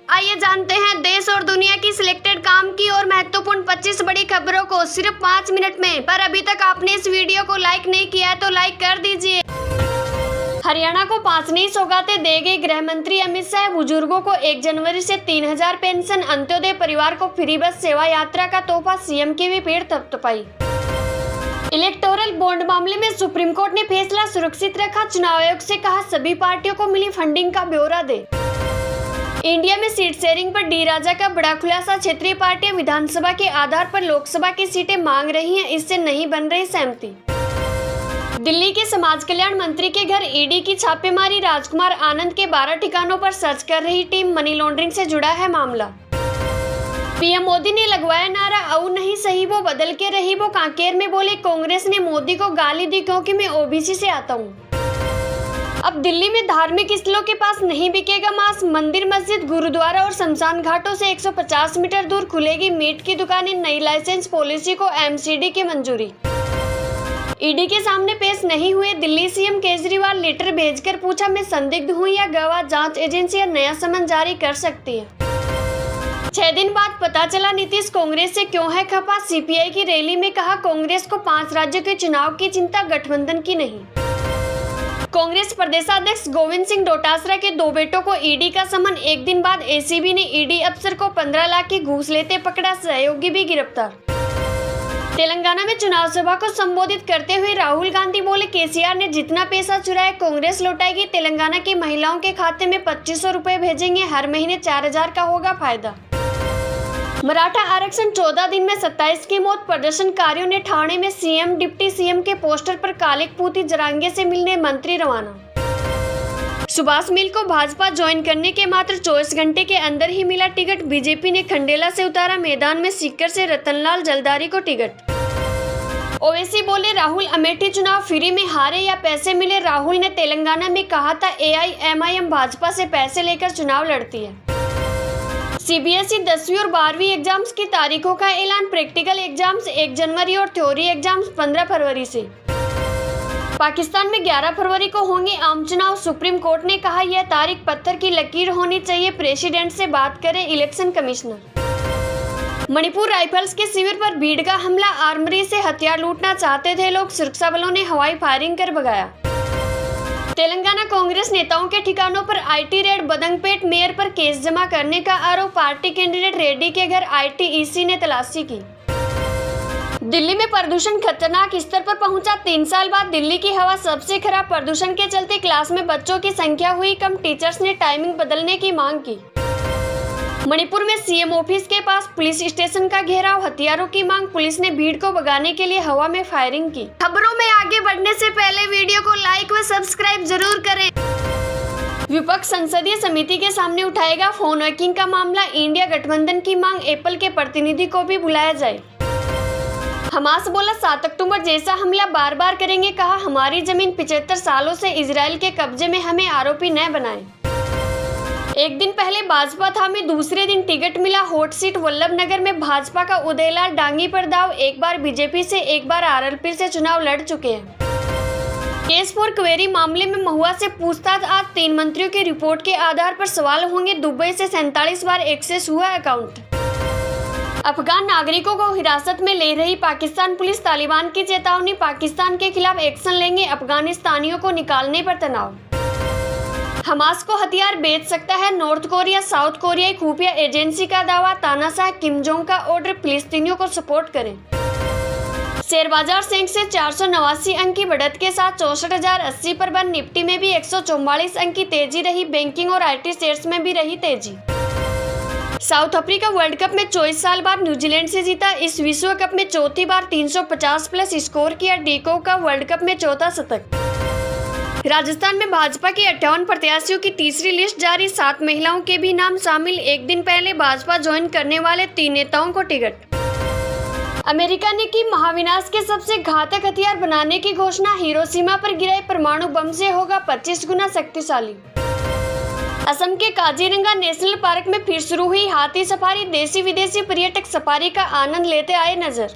आइए जानते हैं देश और दुनिया की सिलेक्टेड काम की और महत्वपूर्ण 25 बड़ी खबरों को सिर्फ 5 मिनट में। पर अभी तक आपने इस वीडियो को लाइक नहीं किया है तो लाइक कर दीजिए। हरियाणा को 5 नई सौगातें दे गए गृह मंत्री अमित शाह। बुजुर्गों को 1 जनवरी से 3000 पेंशन, अंत्योदय परिवार को फ्री बस सेवा यात्रा का तोहफा, सीएम की भी पीठ थपथपाई। इलेक्टोरल बॉन्ड मामले में सुप्रीम कोर्ट ने फैसला सुरक्षित रखा। चुनाव आयोग से कहा सभी पार्टियों को मिली फंडिंग का ब्यौरा दे। इंडिया में सीट शेयरिंग पर डी राजा का बड़ा खुलासा। क्षेत्रीय पार्टियां विधानसभा के आधार पर लोकसभा की सीटें मांग रही हैं, इससे नहीं बन रही सहमति। दिल्ली के समाज कल्याण मंत्री के घर ईडी की छापेमारी। राजकुमार आनंद के 12 ठिकानों पर सर्च कर रही टीम। मनी लॉन्ड्रिंग से जुड़ा है मामला। पीएम मोदी ने लगवाया नारा औ नहीं सही वो बदल के रही वो। कांकेर में बोले कांग्रेस ने मोदी को गाली दी क्योंकि मैं ओबीसी से आता हूँ। अब दिल्ली में धार्मिक स्थलों के पास नहीं बिकेगा मांस। मंदिर, मस्जिद, गुरुद्वारा और शमशान घाटों से 150 मीटर दूर खुलेगी मीट की दुकानें। नई लाइसेंस पॉलिसी को एमसीडी की मंजूरी। ईडी के सामने पेश नहीं हुए दिल्ली सीएम केजरीवाल। लेटर भेजकर पूछा मैं संदिग्ध हूं या गवाह। जांच एजेंसी नया समन जारी कर सकती है। 6 दिन बाद पता चला नीतीश कांग्रेस से क्यों है खफा। सीपीआई की रैली में कहा कांग्रेस को 5 राज्यों के चुनाव की चिंता, गठबंधन की नहीं। कांग्रेस प्रदेशाध्यक्ष गोविंद सिंह डोटासरा के 2 बेटों को ईडी का समन। 1 दिन बाद एसीबी ने ईडी अफसर को 15 लाख की घूस लेते पकड़ा। सहयोगी भी गिरफ्तार। तेलंगाना में चुनाव सभा को संबोधित करते हुए राहुल गांधी बोले केसीआर ने जितना पैसा चुराया कांग्रेस लौटाएगी। तेलंगाना की महिलाओं के खाते में 2500 रुपए भेजेंगे। हर महीने 4000 का होगा फायदा। मराठा आरक्षण 14 दिन में 27 की मौत। प्रदर्शनकारियों ने ठाणे में सीएम, डिप्टी सीएम के पोस्टर पर कालिक पूती। जरांगे से मिलने मंत्री रवाना। सुभाष मिल को भाजपा ज्वाइन करने के मात्र 24 घंटे के अंदर ही मिला टिकट। बीजेपी ने खंडेला से उतारा मैदान में। सीकर से रतनलाल जलदारी को टिकट। ओवैसी बोले राहुल अमेठी चुनाव फ्री में हारे या पैसे मिले। राहुल ने तेलंगाना में कहा था एआईएमआईएम भाजपा से पैसे लेकर चुनाव लड़ती है। सीबीएसई 10वीं और 12वीं एग्जाम्स की तारीखों का ऐलान। प्रैक्टिकल एग्जाम्स 1 जनवरी और थ्योरी एग्जाम्स 15 फरवरी से। पाकिस्तान में 11 फरवरी को होंगे आम चुनाव। सुप्रीम कोर्ट ने कहा यह तारीख पत्थर की लकीर होनी चाहिए। प्रेसिडेंट से बात करें इलेक्शन कमिश्नर। मणिपुर राइफल्स के शिविर पर भीड़ का हमला। आर्मरी से हथियार लूटना चाहते थे लोग। सुरक्षा बलों ने हवाई फायरिंग कर भगाया। तेलंगाना कांग्रेस नेताओं के ठिकानों पर आईटी रेड। बदंगपेट मेयर पर केस जमा करने का आरोप। पार्टी कैंडिडेट रेड्डी के घर आईटीईसी ने तलाशी की। दिल्ली में प्रदूषण खतरनाक स्तर पर पहुंचा। 3 साल बाद दिल्ली की हवा सबसे खराब। प्रदूषण के चलते क्लास में बच्चों की संख्या हुई कम। टीचर्स ने टाइमिंग बदलने की मांग की। मणिपुर में सीएम ऑफिस के पास पुलिस स्टेशन का घेराव। हथियारों की मांग। पुलिस ने भीड़ को भगाने के लिए हवा में फायरिंग की। खबरों में आगे बढ़ने से पहले वीडियो को लाइक व सब्सक्राइब जरूर करें। विपक्ष संसदीय समिति के सामने उठाएगा फोन हैकिंग का मामला। इंडिया गठबंधन की मांग। एप्पल के प्रतिनिधि को भी बुलाया जाए। हमास बोला 7 अक्टूबर जैसा हमला बार बार करेंगे। कहा हमारी जमीन 75 सालों से इजराइल के कब्जे में, हमें आरोपी न बनाएं। एक दिन पहले भाजपा था में दूसरे दिन टिकट मिला। हॉट सीट वल्लभनगर में भाजपा का उदयलाल डांगी पर दाव। एक बार बीजेपी से, एक बार आरएलपी से चुनाव लड़ चुके हैं। केस फॉर क्वेरी मामले में महुआ से पूछताछ। आज 3 मंत्रियों की रिपोर्ट के आधार पर सवाल होंगे। दुबई से 47 बार एक्सेस हुआ अकाउंट। अफगान नागरिकों को हिरासत में ले रही पाकिस्तान पुलिस। तालिबान की चेतावनी। पाकिस्तान के खिलाफ एक्शन लेंगे। अफगानिस्तानियों को निकालने पर तनाव। हमास को हथियार बेच सकता है नॉर्थ कोरिया। साउथ कोरियाई खुफिया एजेंसी का दावा। तानाशाह किम जोंग का ऑर्डर। फिलिस्तीनियों को सपोर्ट करें। शेयर बाजार सेंसेक्स से 489 अंक की बढ़त के साथ 64,080 पर बंद। निफ्टी में भी 144 अंक की तेजी रही। बैंकिंग और आईटी शेयर्स में भी रही तेजी। साउथ अफ्रीका वर्ल्ड कप में 24 साल बाद न्यूजीलैंड से जीता। इस विश्व कप में चौथी बार 350 प्लस स्कोर किया। डीको का वर्ल्ड कप में चौथा शतक। राजस्थान में भाजपा के 58 प्रत्याशियों की तीसरी लिस्ट जारी। 7 महिलाओं के भी नाम शामिल। एक दिन पहले भाजपा ज्वाइन करने वाले 3 नेताओं को टिकट। अमेरिका ने की महाविनाश के सबसे घातक हथियार बनाने की घोषणा। हिरोशिमा पर गिरे परमाणु बम से होगा 25 गुना शक्तिशाली। असम के काजीरंगा नेशनल पार्क में फिर शुरू हुई हाथी सफारी। देसी विदेशी पर्यटक सफारी का आनंद लेते आए नजर।